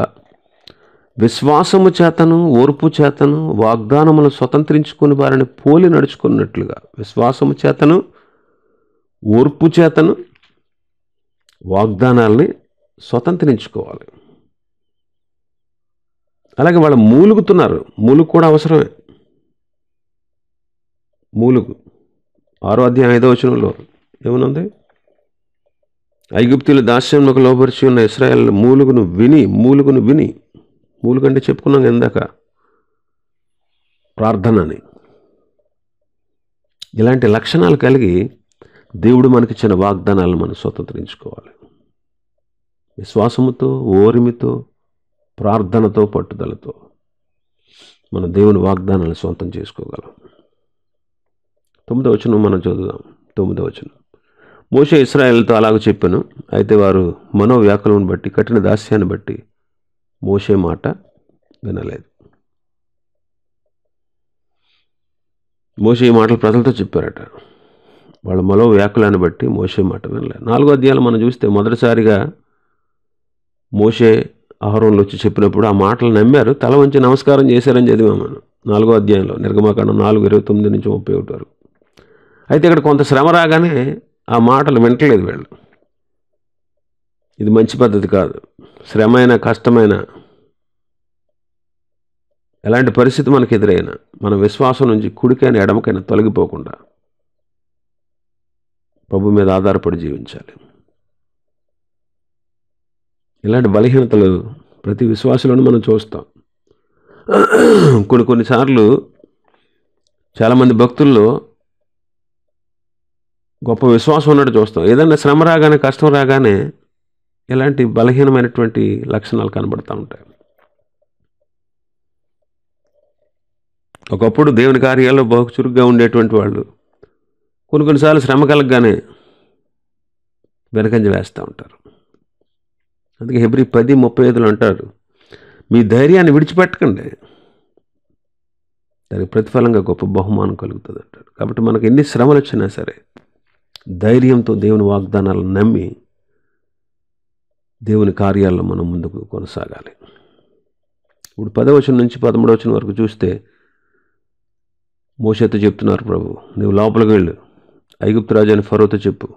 S1: విశ్వాసము చేతను ఓర్పు చేతను వాగ్దానములను స్వతంత్రించుకుని వారిని పోలి నడుచుకున్నట్లుగా, విశ్వాసము చేతను ఓర్పు చేతను వాగ్దానాల్ని స్వతంత్రించుకోవాలి. అలాగే వాళ్ళు మూలుగుతున్నారు, మూలుగు కూడా అవసరమే. మూలుగు 6వ అధ్యాయం 5వ వచనంలో ఏమనుంది? ఐగుప్తీయుల దాస్యమునకు లోబరిచి ఉన్న ఇశ్రాయేలు మూలుగును విని, మూలుగు అంటే చెప్పుకున్నాం ఇందాక, ప్రార్థనని. ఇలాంటి లక్షణాలు కలిగి దేవుడు మనకిచ్చిన వాగ్దానాలను మనం స్వతంత్రించుకోవాలి. విశ్వాసముతో, ఓర్మితో, ప్రార్థనతో, పట్టుదలతో మన దేవుని వాగ్దానాలను సొంతం చేసుకోగలం. 9వ వచనం మనం చదువుదాం. 9వ వచనం, మోషే ఇశ్రాయేలుతో అలాగ చెప్పాను, అయితే వారు మనోవ్యాకులను బట్టి, కఠిన దాస్యాన్ని బట్టి మోషే మాట వినలేదు. మోషే ఈ మాటలు ప్రజలతో చెప్పారట, వాళ్ళ మనోవ్యాకులాన్ని బట్టి మోషే మాట వినలేదు. 4వ అధ్యాయంలో మనం చూస్తే మొదటిసారిగా మోషే అహరోనులు వచ్చి చెప్పినప్పుడు ఆ మాటలు నమ్మారు, తల వంచి నమస్కారం చేశారని చదివాం మనం 4వ అధ్యాయంలో, నిర్గమాకాండం 4:29-31 వరకు. అయితే ఇక్కడ కొంత శ్రమ రాగానే ఆ మాటలు వింటలేదు వీళ్ళు. ఇది మంచి పద్ధతి కాదు. శ్రమైన, కష్టమైన, ఎలాంటి పరిస్థితి మనకు ఎదురైనా మన విశ్వాసం నుంచి కుడికైనా ఎడమకైనా తొలగిపోకుండా ప్రభు మీద ఆధారపడి జీవించాలి. ఇలాంటి బలహీనతలు ప్రతి విశ్వాసంలోనూ మనం చూస్తాం. కొన్నిసార్లు చాలామంది భక్తుల్లో గొప్ప విశ్వాసం ఉన్నట్టు చూస్తాం. ఏదైనా శ్రమ రాగానే, కష్టం రాగానే ఇలాంటి బలహీనమైనటువంటి లక్షణాలు కనబడుతూ ఉంటాయి. ఒకప్పుడు దేవుని కార్యాల్లో బహు చురుగ్గా ఉండేటువంటి వాళ్ళు కొన్నిసార్లు శ్రమ కలగగానే వెనకంజ వేస్తూ ఉంటారు. అందుకే హెబ్రీ 10:35 అంటారు, మీ ధైర్యాన్ని విడిచిపెట్టకండి, దానికి ప్రతిఫలంగా గొప్ప బహుమానం కలుగుతుంది అంటాడు. కాబట్టి మనకు ఎన్ని శ్రమలు వచ్చినా సరే ధైర్యంతో దేవుని వాగ్దానాలను నమ్మి దేవుని కార్యాల్లో మనం ముందుకు కొనసాగాలి. ఇప్పుడు 10వ వచనం నుంచి 13వ వచనం వరకు చూస్తే మోషేతో చెప్తున్నారు, ప్రభు నువ్వు లోపలికి వెళ్ళు, ఐగుప్తు రాజు అని ఫరోతో చెప్పు,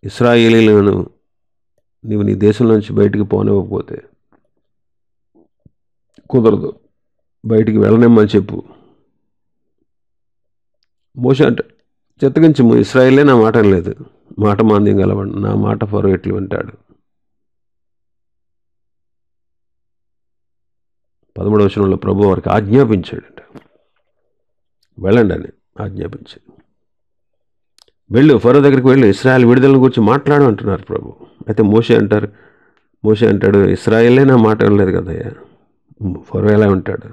S1: ఇశ్రాయేలీయులను నీవు నీ దేశం నుంచి బయటికి పోనివ్వకపోతే కుదరదు, బయటికి వెళ్ళనిమ్మని చెప్పు. మోషే అంటే చిత్తగించి ఇశ్రాయేలే నా మాట లేదు, మాట మాంద్యం గలవాడు, నా మాట ఫరో ఎట్లు వింటాడు. 13వ వచనంలో ప్రభు వారికి ఆజ్ఞాపించాడంట, వెళ్ళండి అని ఆజ్ఞాపించాడు. వెళ్ళు, ఫరో దగ్గరికి వెళ్ళు, ఇశ్రాయేల్ విడుదల గురించి మాట్లాడు అంటున్నారు ప్రభు. అయితే మోషే అంటాడు, ఇశ్రాయేలే నా మాట వినలేదు కదయ్యా, ఫరో ఎలా ఉంటాడు?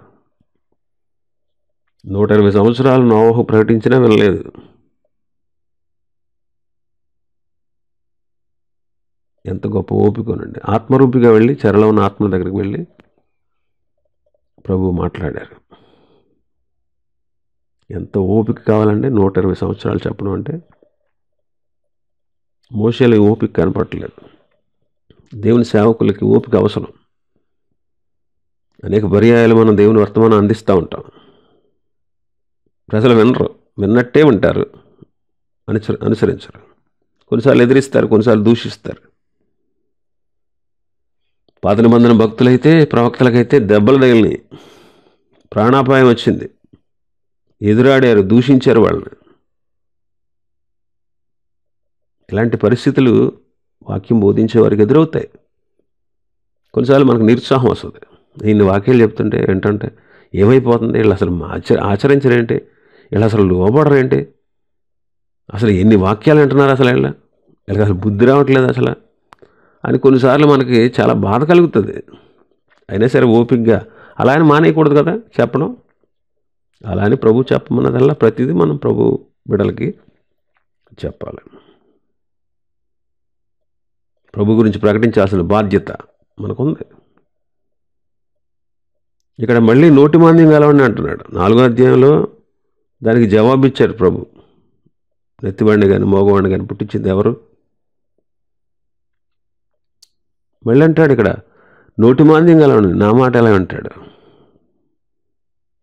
S1: 120 సంవత్సరాలు నోవహు ప్రకటించినా వినలేదు. ఎంత గొప్ప ఓపికనండి. ఆత్మరూపిగా వెళ్ళి చెరలో ఉన్న ఆత్మల దగ్గరికి వెళ్ళి ప్రభు మాట్లాడారు. ఎంత ఓపిక కావాలండి 120 సంవత్సరాలు చెప్పడం అంటే. మోషేలో ఓపిక కనపడలేదు. దేవుని సేవకులకి ఓపిక అవసరం. అనేక పర్యాయాలు మనం దేవుని వర్తమానం అందిస్తూ ఉంటాం, ప్రజలు వినరు, విన్నట్టే ఉంటారు, అనుసరించరు. కొన్నిసార్లు ఎదిరిస్తారు, కొన్నిసార్లు దూషిస్తారు. పాత నిబంధన భక్తులైతే, ప్రవక్తలకైతే దెబ్బలు తగిలినాయి, ప్రాణాపాయం వచ్చింది, ఎదురాడారు, దూషించారు వాళ్ళని. ఇలాంటి పరిస్థితులు వాక్యం బోధించే వారికి ఎదురవుతాయి. కొన్నిసార్లు మనకు నిరుత్సాహం వస్తుంది. ఇన్ని వాక్యాలు చెప్తుంటే ఏంటంటే ఏమైపోతుంది, వీళ్ళు అసలు ఆచరించరేంటి, వీళ్ళు అసలు లోబడరేంటి, అసలు ఎన్ని వాక్యాలు అంటున్నారు, అసలు వీళ్ళకి అసలు బుద్ధి రావట్లేదు అసలు అని కొన్నిసార్లు మనకి చాలా బాధ కలుగుతుంది. అయినా సరే ఓపికగా అలా అని మానేయకూడదు కదా చెప్పడం. అలా అని ప్రభు చెప్పమన్నదల్లా ప్రతిదీ మనం ప్రభు బిడ్డలకి చెప్పాలి. ప్రభు గురించి ప్రకటించాల్సిన బాధ్యత మనకుంది. ఇక్కడ మళ్ళీ నోటి మాంద్యం గలవాడిని అంటున్నాడు. 4వ అధ్యాయంలో దానికి జవాబు ఇచ్చారు ప్రభు. నెత్తివాడిని కానీ మోగవాడిని కానీ పుట్టించింది ఎవరు? మళ్ళీ అంటాడు ఇక్కడ నోటి మాంద్యం గలవాడిని, నా మాట ఎలా వింటాడు?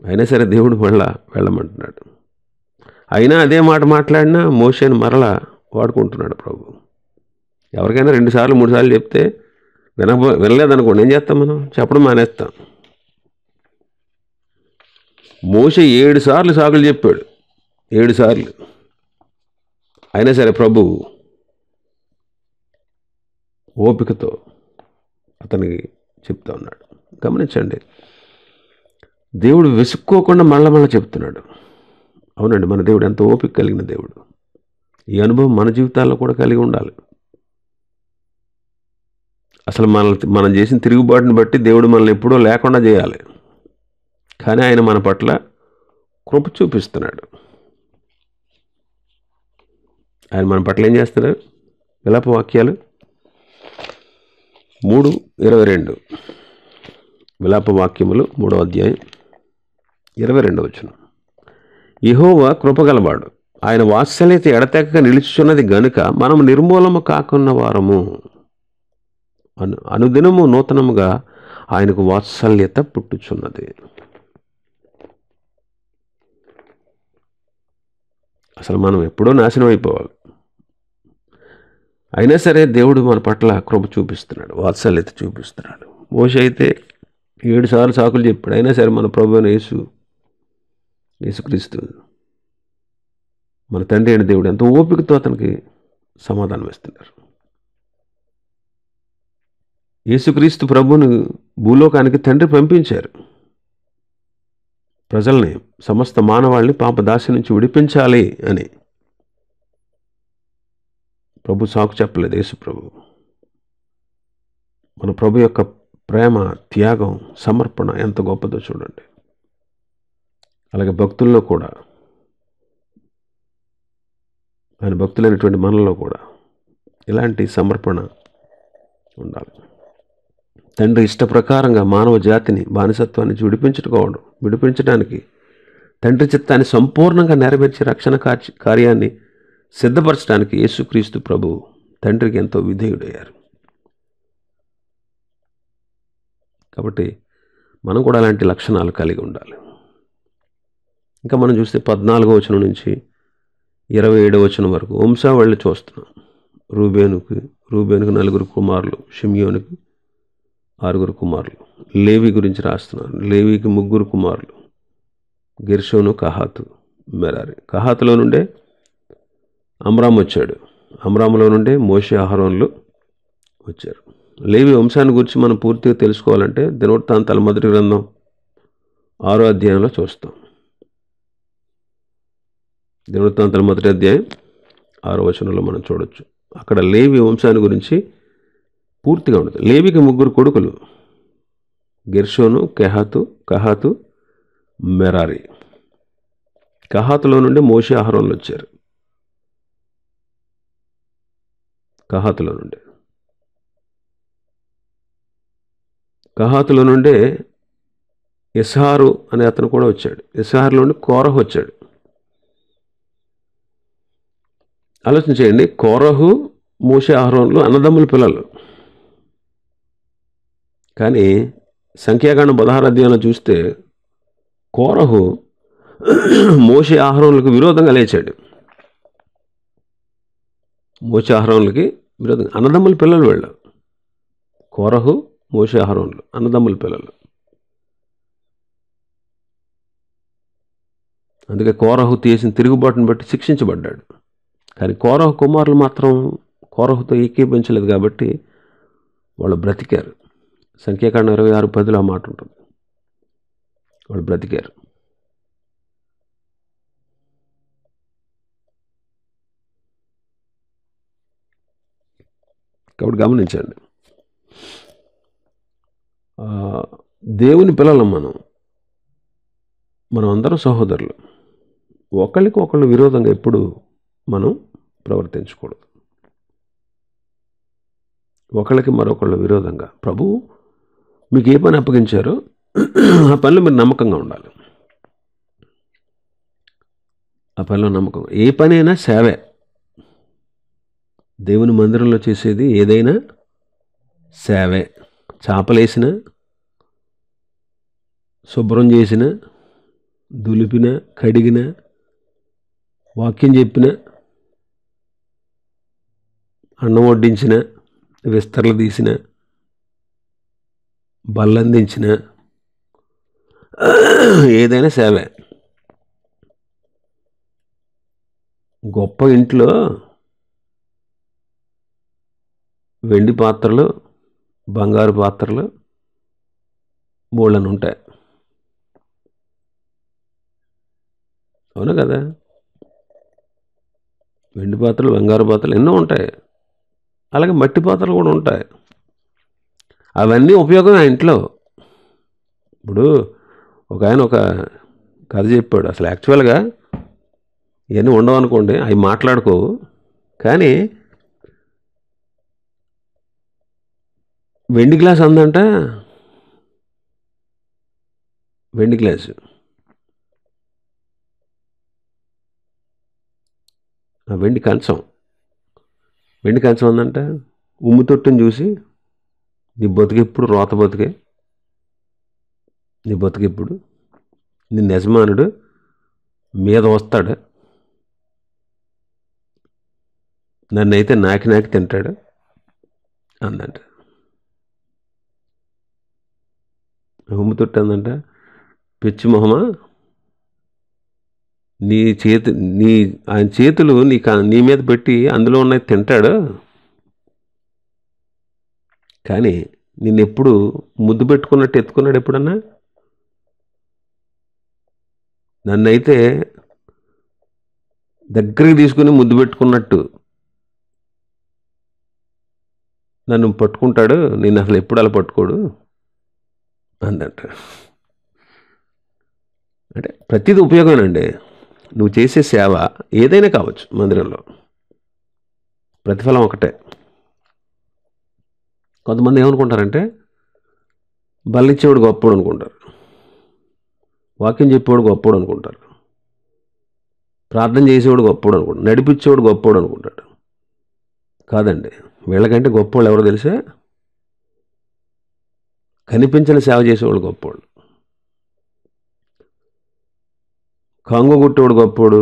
S1: అయినా సరే దేవుడు మళ్ళా వెళ్ళమంటున్నాడు. అయినా అదే మాట మాట్లాడినా మోషేని మరలా వాడుకుంటున్నాడు ప్రభు. ఎవరికైనా 2 సార్లు 3 సార్లు చెప్తే వినలేదనుకోండి, ఏం చేస్తాం మనం? చెప్పడం మానేస్తాం. మోషే 7 సార్లు సాకులు చెప్పాడు, 7 సార్లు. అయినా సరే ప్రభు ఓపికతో అతనికి చెప్తా ఉన్నాడు. గమనించండి, దేవుడు వెసుక్కోకుండా మళ్ళా చెప్తున్నాడు. అవునండి, మన దేవుడు ఎంత ఓపిక కలిగిన దేవుడు. ఈ అనుభవం మన జీవితాల్లో కూడా కలిగి ఉండాలి. అసలు మనం చేసిన తిరుగుబాటుని బట్టి దేవుడు మనల్ని ఎప్పుడూ లేకుండా చేయాలి, కానీ ఆయన మన పట్ల కృప చూపిస్తున్నాడు. ఆయన మన పట్ల ఏం చేస్తున్నాడు? విలాప వాక్యాలు 3:22, విలాప వాక్యములు 3వ అధ్యాయం 22వ వచనం. యెహోవా కృపగలవాడు, ఆయన వాత్సల్యత ఎడతెగక నిలుచుచున్నది గనుక మనం నిర్మూలము కాకున్న వారము. అనుదినము నూతనముగా ఆయనకు వాత్సల్యత పుట్టుచున్నది. అసలు మనం ఎప్పుడో నాశనం అయిపోవాలి, అయినా సరే దేవుడు మన పట్ల కృప చూపిస్తున్నాడు, వాత్సల్యత చూపిస్తున్నాడు. మోషే అయితే 7 సార్లు సాకులు చెప్పాడు, అయినా సరే మన ప్రభు అయిన యేసుక్రీస్తు మన తండ్రి అయిన దేవుడు ఎంతో ఓపికతో అతనికి సమాధానం ఇస్తున్నారు. యేసుక్రీస్తు ప్రభువును భూలోకానికి తండ్రి పంపించారు. ప్రజల్ని, సమస్త మానవాళిని పాపదాసి నుంచి విడిపించాలి అని. ప్రభు సాకు చెప్పలేదు యేసు ప్రభు. మన ప్రభు యొక్క ప్రేమ, త్యాగం, సమర్పణ ఎంత గొప్పదో చూడండి. అలాగే భక్తుల్లో కూడా, ఆయన భక్తులైనటువంటి మనలో కూడా ఇలాంటి సమర్పణ ఉండాలి. తండ్రి ఇష్ట ప్రకారంగా మానవ జాతిని బానిసత్వాన్ని విడిపించడానికి తండ్రి చిత్తాన్ని సంపూర్ణంగా నెరవేర్చి రక్షణ కార్యాన్ని సిద్ధపరచడానికి యేసుక్రీస్తు ప్రభు తండ్రికి ఎంతో విధేయుడయ్యారు. కాబట్టి మనం కూడా అలాంటి లక్షణాలు కలిగి ఉండాలి. ఇంకా మనం చూస్తే 14వ వచనం నుంచి 27వ వచనం వరకు వంశావళి చూస్తున్నాం. రూబేనుకు 4 కుమారులు, షిమ్యోనుకు 6 కుమారులు. లేవి గురించి రాస్తున్నారు. లేవికి 3 కుమారులు, గెర్షోను, కహాతు, మెరారి. కహాతులో నుండే అమ్రామ్ వచ్చాడు. అమ్రాములో నుండే మోషే, అహరోన్లు వచ్చారు. లేవి వంశాన్ని గురించి మనం పూర్తిగా తెలుసుకోవాలంటే దినవృత్తాంతాల మొదటి గ్రంథం 6వ అధ్యాయంలో చూస్తాం. దినవృత్తాంతాల మొదటి అధ్యాయం 6వ వచనంలో మనం చూడొచ్చు. అక్కడ లేవి వంశాన్ని గురించి పూర్తిగా ఉండదు. లేవికి 3 కొడుకులు, గెర్షోను, కహాతు, మెరారి. కహాతులో నుండి మోషే, అహరోన్లు వచ్చారు. కహాతులో నుండే ఇస్హారు అనే అతను కూడా వచ్చాడు. ఇస్హారులో నుండి కోరహు వచ్చాడు. ఆలోచన చేయండి, కోరహు, మోషే, అహరోన్లు అన్నదమ్ముల పిల్లలు. కానీ సంఖ్యాకాండం 16వ అధ్యాయంలో చూస్తే కోరహు మోషే, అహరోన్లకు విరోధంగా లేచాడు. మోషే, అహరోన్లకి విరోధంగా. అన్నదమ్ముల పిల్లలు వీళ్ళు. కోరహు, మోషే, అహరోన్లు అన్నదమ్ముల పిల్లలు. అందుకే కోరహు చేసిన తిరుగుబాటును బట్టి శిక్షించబడ్డాడు. కానీ కోరహు కుమారులు మాత్రం కోరహుతో ఏకీభించలేదు కాబట్టి వాళ్ళు బ్రతికారు. సంఖ్యాకాండం 26:10 ఆ మాట ఉంటుంది. వాళ్ళు బ్రతికారు. కాబట్టి గమనించండి, దేవుని పిల్లలం మనం అందరం సహోదరులు. ఒకరికి ఒకళ్ళు విరోధంగా ఎప్పుడు మనం ప్రవర్తించకూడదు. ఒకళ్ళకి మరొకళ్ళు విరోధంగా. ప్రభు మీకు ఏ పని అప్పగించారో ఆ పనిలో మీరు నమ్మకంగా ఉండాలి. ఆ పనిలో నమ్మకం. ఏ పనైనా సేవే. దేవుని మందిరంలో చేసేది ఏదైనా సేవే. చాపలేసిన, శుభ్రం చేసిన, దులిపిన, కడిగిన, వాక్యం చెప్పిన, అన్నం వడ్డించిన, విస్తరలు తీసిన, బల్లందించిన ఏదైనా సేవే. గొప్ప ఇంట్లో వెండి పాత్రలు, బంగారు పాత్రలు బోళ్ళని ఉంటాయి. అవునా కదా? వెండి పాత్రలు, బంగారు పాత్రలు ఎన్నో ఉంటాయి. అలాగే మట్టి పాత్రలు కూడా ఉంటాయి. అవన్నీ ఉపయోగం ఆ ఇంట్లో. ఇప్పుడు ఒక ఆయన ఒక కథ చెప్పాడు. అసలు యాక్చువల్గా ఇవన్నీ ఉండవు అనుకోండి, అవి మాట్లాడుకోవు. కానీ వెండి గ్లాస్ అందంట. వెండి గ్లాసు, వెండి కంచం ఉందంట. ఉమ్ము తొట్టుని చూసి నీ బతుకెప్పుడు రోత బతుకే, నీ బతుకెప్పుడు, నీ యజమానుడు మీద వస్తాడు, నన్నైతే నాకి తింటాడు అందంట. ఉమ్ము తొట్టు అందంట, పిచ్చి మొహమా, ఆయన చేతులు నీ మీద పెట్టి అందులో ఉన్నది తింటాడు, కానీ నిన్నెప్పుడు ముద్దు పెట్టుకున్నట్టు ఎత్తుకున్నాడు ఎప్పుడన్నా? నన్నైతే దగ్గరికి తీసుకుని ముద్దు పెట్టుకున్నట్టు నన్ను పట్టుకుంటాడు, నేను అసలు ఎప్పుడు అలా పట్టుకోడు అందంట. అంటే ప్రతిదీ ఉపయోగమేనండి. నువ్వు చేసే సేవ ఏదైనా కావచ్చు. మందిరంలో ప్రతిఫలం ఒకటే. కొంతమంది ఏమనుకుంటారంటే బలిచ్చేవాడు గొప్పోడు అనుకుంటారు, వాక్యం చెప్పేవాడు గొప్పోడు అనుకుంటారు, ప్రార్థన చేసేవాడు గొప్పోడు అనుకుంటాడు, నడిపించేవాడు గొప్పోడు అనుకుంటాడు. కాదండి, వీళ్ళకంటే గొప్పోళ్ళు ఎవరో తెలిసే? కనిపించిన సేవ చేసేవాడు గొప్పోడు. కాంగు కొట్టేవాడు గొప్పోడు,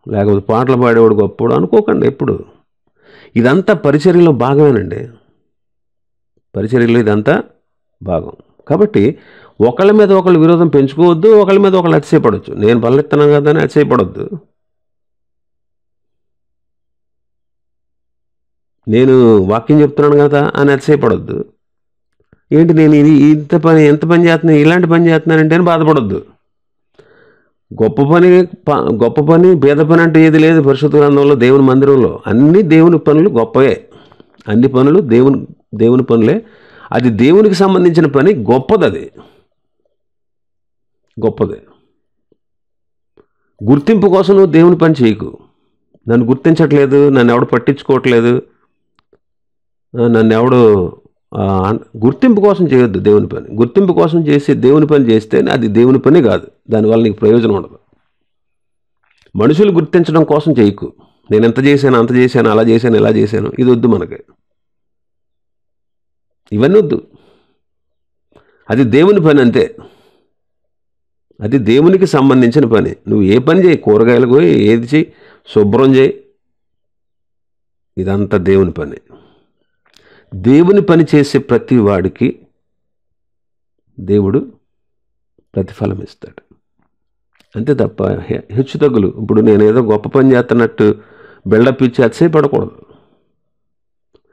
S1: లేకపోతే పాటలు పాడేవాడు గొప్పోడు అనుకోకండి ఎప్పుడు. ఇదంతా పరిచర్యలో భాగమేనండి. పరిచర్యలో ఇదంతా భాగం. కాబట్టి ఒకళ్ళ మీద ఒకళ్ళు విరోధం పెంచుకోవద్దు, ఒకళ్ళ మీద ఒకళ్ళు అతిశయపడవచ్చు. నేను పల్లెత్తున్నాను కదా అని అతిశయపడొద్దు. నేను వాక్యం చెప్తున్నాను కదా అని అతిశయపడొద్దు. ఏంటి నేను ఇది ఎంత పని చేస్తున్నాను, ఇలాంటి పని చేస్తున్నానంటే అని బాధపడొద్దు. గొప్ప పని భేద పని అంటే ఏది లేదు పరిశుద్ధ గ్రంథంలో. దేవుని మందిరంలో అన్ని దేవుని పనులు గొప్పవే. అన్ని పనులు దేవుని పనులే. అది దేవునికి సంబంధించిన పని, గొప్పది. గుర్తింపు కోసం నువ్వు దేవుని పని చేయకు. నన్ను గుర్తించట్లేదు, నన్ను ఎవడు పట్టించుకోవట్లేదు, నన్ను ఎవడు గుర్తింపు కోసం చేయొద్దు దేవుని పని. గుర్తింపు కోసం చేసి దేవుని పని చేస్తే అది దేవుని పని కాదు. దానివల్ల నీకు ప్రయోజనం ఉండదు. మనుషులు గుర్తించడం కోసం చేయకు. నేను ఎంత చేశాను, అంత చేశాను, అలా చేశాను, ఇలా చేశాను, ఇది వద్దు మనకి. ఇవన్నీ వద్దు. అది దేవుని పని అంతే. అది దేవునికి సంబంధించిన పని. నువ్వు ఏ పని చేయి, కూరగాయలు పోయి ఏది చేయి, శుభ్రం చేయి, ఇదంతా దేవుని పని. దేవుని పని చేసే ప్రతి వాడికి దేవుడు ప్రతిఫలం ఇస్తాడు. అంతే తప్ప హెచ్చు తగ్గులు. ఇప్పుడు నేనేదో గొప్ప పని చేస్తున్నట్టు బిల్డప్ ఇచ్చి అతిశయపడకూడదు.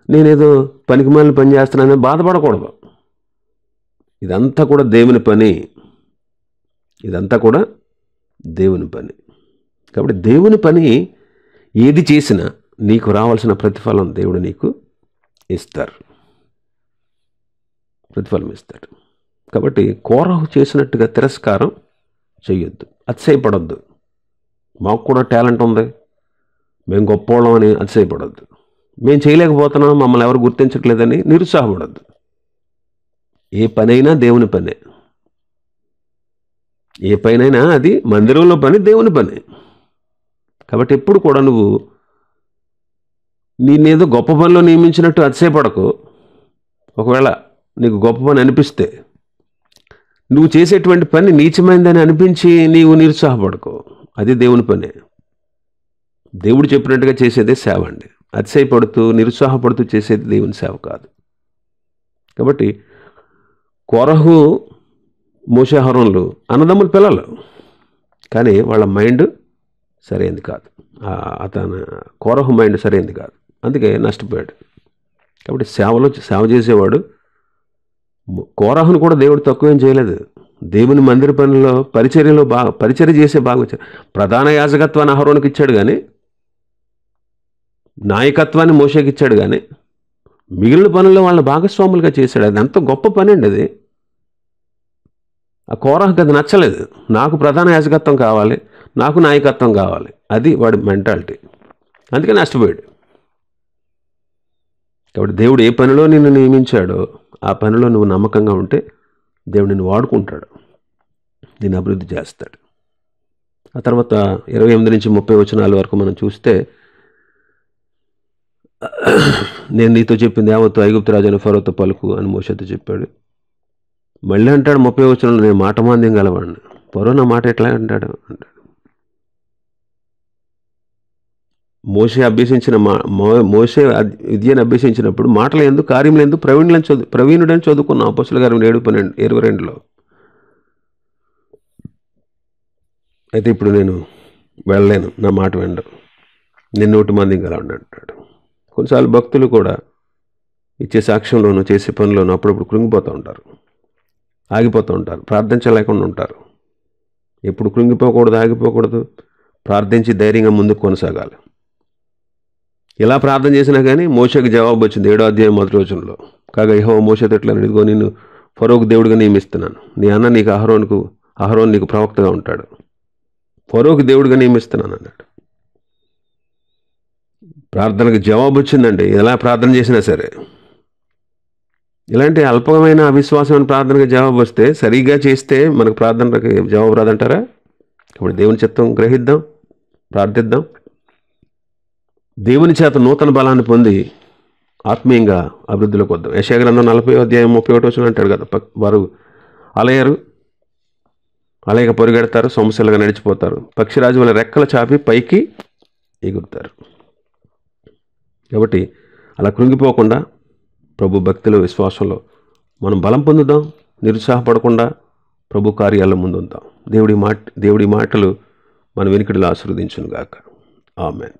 S1: నేనేదో పనికిమాలిన పని చేస్తున్నానని బాధపడకూడదు. ఇదంతా కూడా దేవుని పని. కాబట్టి దేవుని పని ఏది చేసినా నీకు రావాల్సిన ప్రతిఫలం దేవుడు నీకు ప్రతిఫలం ఇస్తాడు. కాబట్టి కోరహు చేసినట్టుగా తిరస్కారం చెయ్యొద్దు, అతిశయపడొద్దు. మాకు కూడా టాలెంట్ ఉంది, మేము గొప్పవాళ్ళం అని అతిశయపడొద్దు. మేము చేయలేకపోతున్నాం, మమ్మల్ని ఎవరు గుర్తించట్లేదని నిరుత్సాహపడొద్దు. ఏ పనైనా దేవుని పనే. ఏ పనైనా అది మందిరంలో పని, దేవుని పని. కాబట్టి ఎప్పుడు కూడా నువ్వు నేనేదో గొప్ప పనిలో నియమించినట్టు అతిశయపడకు. ఒకవేళ నీకు గొప్ప పని అనిపిస్తే, నువ్వు చేసేటువంటి పని నీచమైందని అనిపించి నీవు నిరుత్సాహపడకు. అది దేవుని పనే. దేవుడు చెప్పినట్టుగా చేసేదే సేవ అండి. అతిశయపడుతూ నిరుత్సాహపడుతూ చేసేది దేవుని సేవ కాదు. కాబట్టి కోరహు మోషే అహరోనులు అన్నదమ్ముల పిల్లలు, కానీ వాళ్ళ మైండ్ సరైనది కాదు. కోరహు మైండ్ సరైనది కాదు, అందుకే నష్టపోయాడు. కాబట్టి సేవ చేసేవాడు. కోరహును కూడా దేవుడు తక్కువేం చేయలేదు. దేవుని మందిర పనిలో పరిచర్య చేసే బాగా ప్రధాన యాజకత్వాన్ని అహరోనుకి ఇచ్చాడు, కానీ నాయకత్వాన్ని మోషేకి ఇచ్చాడు, కానీ మిగిలిన పనుల్లో వాళ్ళని భాగస్వాములుగా చేశాడు. అది అంత గొప్ప పని అండి అది. ఆ కోరహుకి అది నచ్చలేదు. నాకు ప్రధాన యాజకత్వం కావాలి, నాకు నాయకత్వం కావాలి, అది వాడి మెంటాలిటీ. అందుకే నష్టపోయాడు. కాబట్టి దేవుడు ఏ పనిలో నిన్ను నియమించాడో ఆ పనిలో నువ్వు నమ్మకంగా ఉంటే దేవుడు నిన్ను వాడుకుంటాడు, నిన్ను అభివృద్ధి చేస్తాడు. ఆ తర్వాత 28 నుంచి 30 వచనాల వరకు మనం చూస్తే, నేను నీతో చెప్పింది యావత్తు ఐగుప్తు రాజైన ఫరోతో పలుకు అని మోషేతో చెప్పాడు. మళ్ళీ అంటాడు 30 వచనంలో, నేను మాట మాంద్యం గలవాడిని. ఫరో నా మాట ఎట్లా అంటాడు. మోషే విద్యను అభ్యసించినప్పుడు మాటలు ఎందుకు, కార్యములు ఎందుకు, ప్రవీణుడని చదువుకున్నాం అపోస్తలుల కార్యములు 7:22. అయితే ఇప్పుడు నేను వెళ్ళలేను, నా మాట వినడు, నేను 100 మంది గలవాడిని అంటాడు. కొన్నిసార్లు భక్తులు కూడా ఇచ్చే సాక్ష్యంలోనూ చేసే పనిలోనూ అప్పుడప్పుడు కృంగిపోతూ ఉంటారు, ఆగిపోతూ ఉంటారు, ప్రార్థించలేకుండా ఉంటారు. ఎప్పుడు కృంగిపోకూడదు, ఆగిపోకూడదు, ప్రార్థించి ధైర్యంగా ముందుకు కొనసాగాలి. ఇలా ప్రార్థన చేసినా కానీ మోషేకి జవాబు వచ్చింది 7వ అధ్యాయం 1వ వచనంలో. కాగా యెహోవా మోషేతో ఎట్లా, ఇదిగో నిన్ను ఫరోకు దేవుడిగా నియమిస్తున్నాను, నీ అన్న నీకు అహరోను నీకు ప్రవక్తగా ఉంటాడు, ఫరోకు దేవుడిగా నియమిస్తున్నాను అన్నాడు. ప్రార్థనకు జవాబు వచ్చిందండి. ఎలా ప్రార్థన చేసినా సరే. ఇలాంటి అల్పమైన అవిశ్వాసమైన ప్రార్థనకు జవాబు వస్తే, సరిగ్గా చేస్తే మనకు ప్రార్థనకు జవాబు రాదంటారా? ఇప్పుడు దేవుని చిత్తం గ్రహిద్దాం, ప్రార్థిద్దాం. దేవుని చేత నూతన బలాన్ని పొంది ఆత్మీయంగా అభివృద్ధిలోకి వద్దాం. యెషయా గ్రంథం 40వ అధ్యాయం 31వ వచనం అంటాడు కదా, వారు అలయక పొరుగెడతారు, సొమ్మసిల్లగా నడిచిపోతారు, పక్షిరాజు వల్ల రెక్కలు చాపి పైకి ఎగురుతారు. కాబట్టి అలా కృంగిపోకుండా ప్రభు భక్తిలో, విశ్వాసంలో మనం బలం పొందుదాం, నిరుత్సాహపడకుండా ప్రభు కార్యాల ముందు ఉందాం. దేవుడి మాటలు మన వెనుకడిలో ఆశీర్వదించును గాక. ఆమేన్.